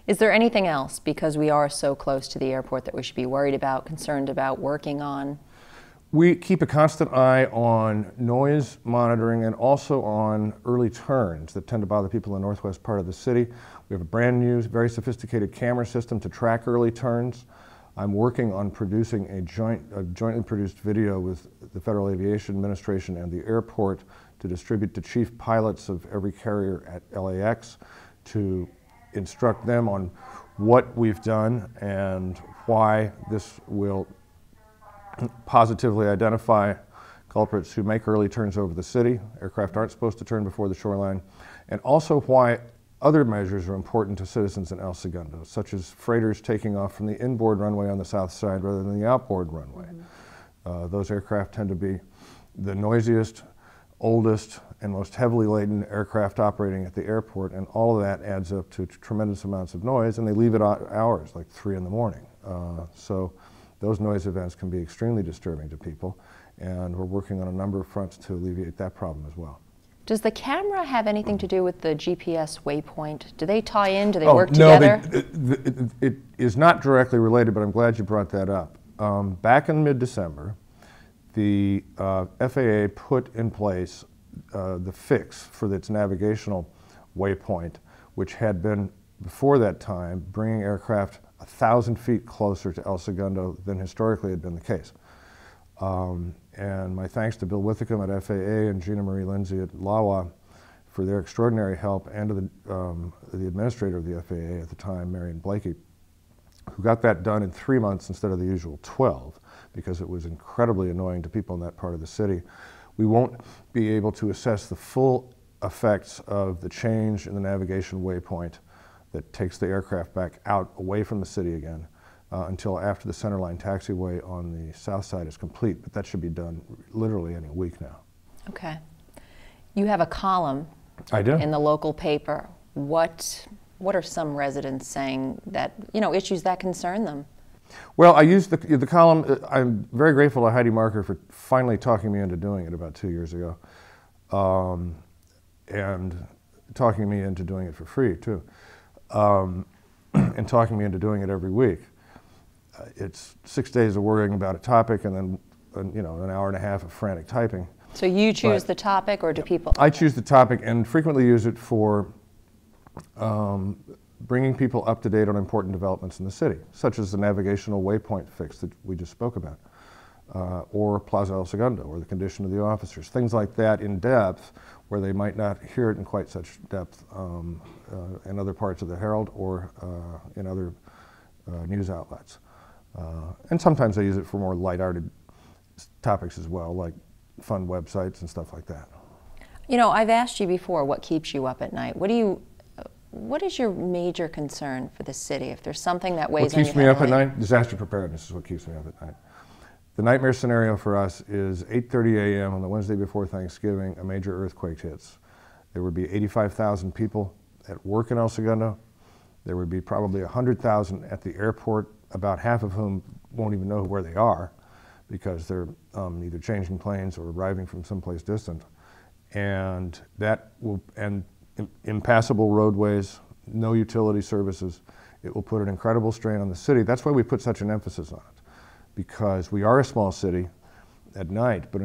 Is there anything else, because we are so close to the airport, that we should be worried about, concerned about, working on? We keep a constant eye on noise monitoring and also on early turns that tend to bother people in the northwest part of the city. We have a brand new, very sophisticated camera system to track early turns. I'm working on producing a jointly produced video with the Federal Aviation Administration and the airport to distribute to chief pilots of every carrier at LAX to instruct them on what we've done and why this will positively identify culprits who make early turns over the city. Aircraft aren't supposed to turn before the shoreline. And also why other measures are important to citizens in El Segundo, such as freighters taking off from the inboard runway on the south side rather than the outboard runway. Those aircraft tend to be the noisiest, oldest, and most heavily laden aircraft operating at the airport, and all of that adds up to tremendous amounts of noise, and they leave at hours, like 3 in the morning. So those noise events can be extremely disturbing to people, and we're working on a number of fronts to alleviate that problem as well. Does the camera have anything to do with the GPS waypoint? Do they tie in? Do they work together? No, it is not directly related, but I'm glad you brought that up. Back in mid-December, the FAA put in place the fix for its navigational waypoint, which had been, before that time, bringing aircraft 1,000 feet closer to El Segundo than historically had been the case. And my thanks to Bill Withicum at FAA and Gina Marie Lindsay at LAWA for their extraordinary help, and to the administrator of the FAA at the time, Marion Blakey, who got that done in 3 months instead of the usual 12, because it was incredibly annoying to people in that part of the city. We won't be able to assess the full effects of the change in the navigation waypoint that takes the aircraft back out away from the city again until after the centerline taxiway on the south side is complete, but that should be done literally any week now. Okay. You have a column I do. In the local paper. What are some residents saying that, issues that concern them? Well, I used the column. I'm very grateful to Heidi Marker for finally talking me into doing it about 2 years ago, and talking me into doing it for free too, and talking me into doing it every week. It's 6 days of worrying about a topic and then an hour and a half of frantic typing. So you choose the topic, or do people? I choose the topic and frequently use it for bringing people up to date on important developments in the city, such as the navigational waypoint fix that we just spoke about, or Plaza El Segundo, or the condition of the officers, things like that in depth, where they might not hear it in quite such depth in other parts of the Herald or in other news outlets. And sometimes I use it for more lighthearted topics as well, like fun websites and stuff like that. I've asked you before what keeps you up at night. What is your major concern for the city? If there's something that weighs on you What keeps me up at night? Disaster preparedness is what keeps me up at night. The nightmare scenario for us is 8:30 a.m. on the Wednesday before Thanksgiving, a major earthquake hits. There would be 85,000 people at work in El Segundo. There would be probably 100,000 at the airport, about half of whom won't even know where they are because they're either changing planes or arriving from someplace distant. And that will, and impassable roadways, no utility services. It will put an incredible strain on the city. That's why we put such an emphasis on it, because we are a small city at night, but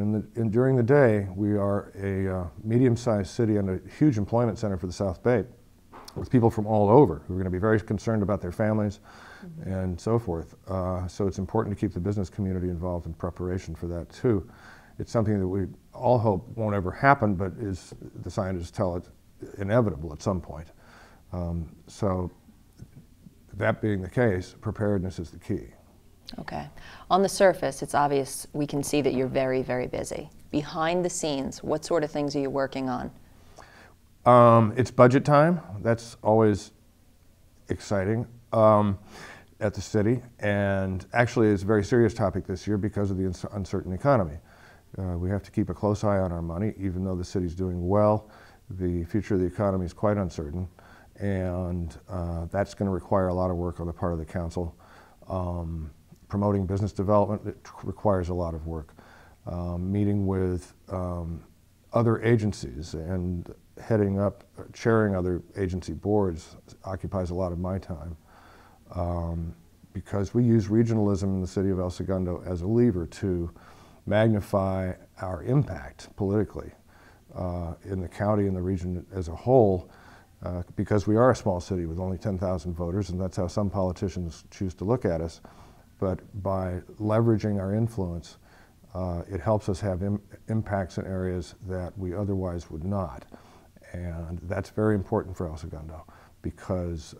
during the day, we are a medium-sized city and a huge employment center for the South Bay, with people from all over who are going to be very concerned about their families and so forth. So it's important to keep the business community involved in preparation for that too. It's something that we all hope won't ever happen, but is, the scientists tell it, inevitable at some point. So that being the case, preparedness is the key. Okay. On the surface, it's obvious, we can see that you're very, very busy. Behind the scenes, what sort of things are you working on? It's budget time. That's always exciting at the city, and actually it's a very serious topic this year because of the uncertain economy. We have to keep a close eye on our money, even though the city's doing well. The future of the economy is quite uncertain, and that's going to require a lot of work on the part of the council. Promoting business development, it requires a lot of work. Meeting with other agencies, and heading up, chairing other agency boards occupies a lot of my time, because we use regionalism in the city of El Segundo as a lever to magnify our impact politically in the county and the region as a whole, because we are a small city with only 10,000 voters, and that's how some politicians choose to look at us. But by leveraging our influence, it helps us have impacts in areas that we otherwise would not. And that's very important for El Segundo, because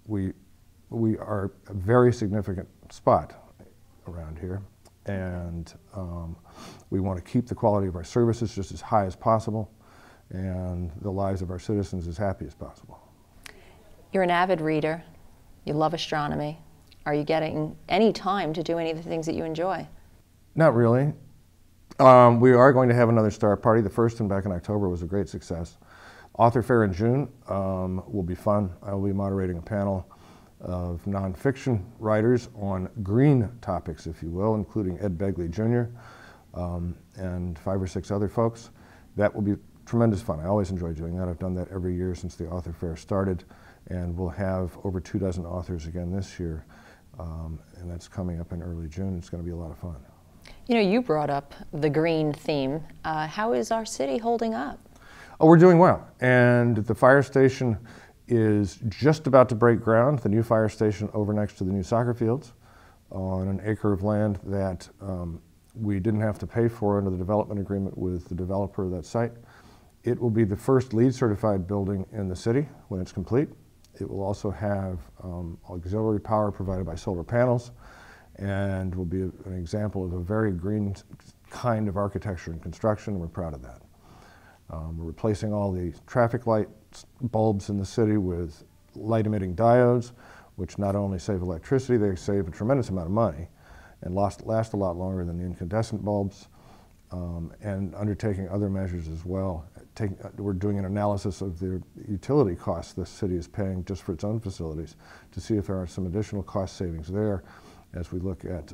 we are a very significant spot around here, and we want to keep the quality of our services just as high as possible and the lives of our citizens as happy as possible. You're an avid reader. You love astronomy. Are you getting any time to do any of the things that you enjoy? Not really. We are going to have another star party. The first one back in October was a great success. Author Fair in June will be fun. I will be moderating a panel of nonfiction writers on green topics, if you will, including Ed Begley Jr. And 5 or 6 other folks. That will be tremendous fun. I always enjoy doing that. I've done that every year since the Author Fair started, and we'll have over 24 authors again this year, and that's coming up in early June. It's going to be a lot of fun. You know, you brought up the green theme. How is our city holding up? Oh, we're doing well, and the fire station is just about to break ground, the new fire station over next to the new soccer fields on an acre of land that we didn't have to pay for under the development agreement with the developer of that site. It will be the first LEED certified building in the city when it's complete. It will also have auxiliary power provided by solar panels, and will be an example of a very green kind of architecture and construction, and we're proud of that. We're replacing all the traffic light bulbs in the city with light emitting diodes, which not only save electricity, they save a tremendous amount of money and last a lot longer than the incandescent bulbs, and undertaking other measures as well. We're doing an analysis of the utility costs the city is paying just for its own facilities to see if there are some additional cost savings there as we look at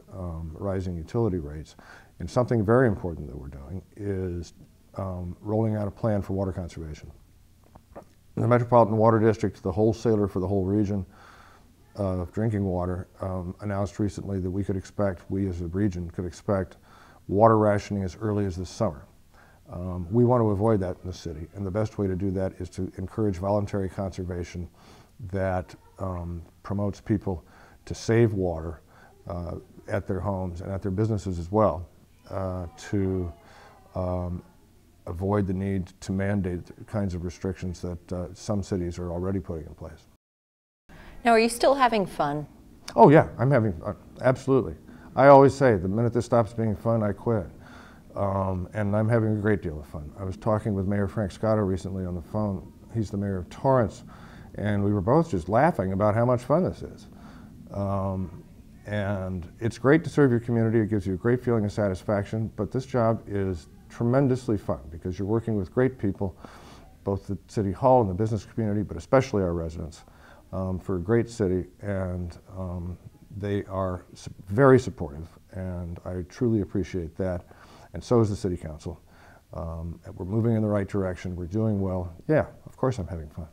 rising utility rates. And something very important that we're doing is rolling out a plan for water conservation. The Metropolitan Water District, the wholesaler for the whole region of drinking water, announced recently that we as a region could expect water rationing as early as this summer. We want to avoid that in the city, and the best way to do that is to encourage voluntary conservation that promotes people to save water at their homes and at their businesses as well, to avoid the need to mandate the kinds of restrictions that some cities are already putting in place. Now, are you still having fun? Oh yeah, I'm having fun, absolutely. I always say, the minute this stops being fun, I quit. And I'm having a great deal of fun. I was talking with Mayor Frank Scotto recently on the phone. He's the mayor of Torrance, and we were both just laughing about how much fun this is. And it's great to serve your community. It gives you a great feeling of satisfaction, but this job is tremendously fun because you're working with great people, both the City Hall and the business community, but especially our residents, for a great city, and they are very supportive, and I truly appreciate that, and so is the City Council. We're moving in the right direction. We're doing well. Yeah, of course I'm having fun.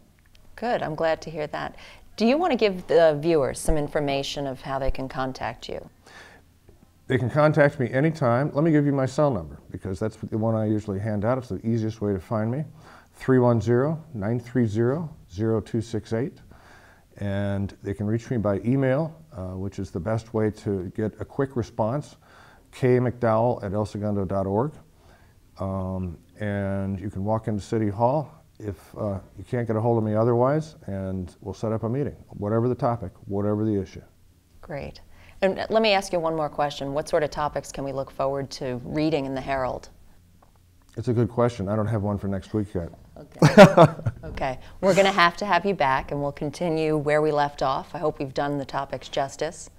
Good. I'm glad to hear that. Do you want to give the viewers some information of how they can contact you? They can contact me anytime. Let me give you my cell number, because that's the one I usually hand out. It's the easiest way to find me. 310-930-0268. And they can reach me by email, which is the best way to get a quick response, kmcdowell@elsegundo.org. And you can walk into City Hall if you can't get a hold of me otherwise, and we'll set up a meeting, whatever the topic, whatever the issue. Great. And let me ask you one more question. What sort of topics can we look forward to reading in the Herald? It's a good question. I don't have one for next week yet. Okay. Okay. We're going to have you back, and we'll continue where we left off. I hope we've done the topics justice.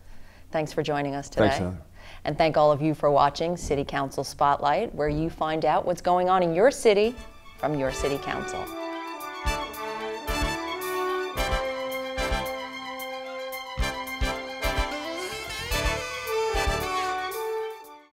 Thanks for joining us today. Thanks, Heather. And thank all of you for watching City Council Spotlight, where you find out what's going on in your city from your City Council.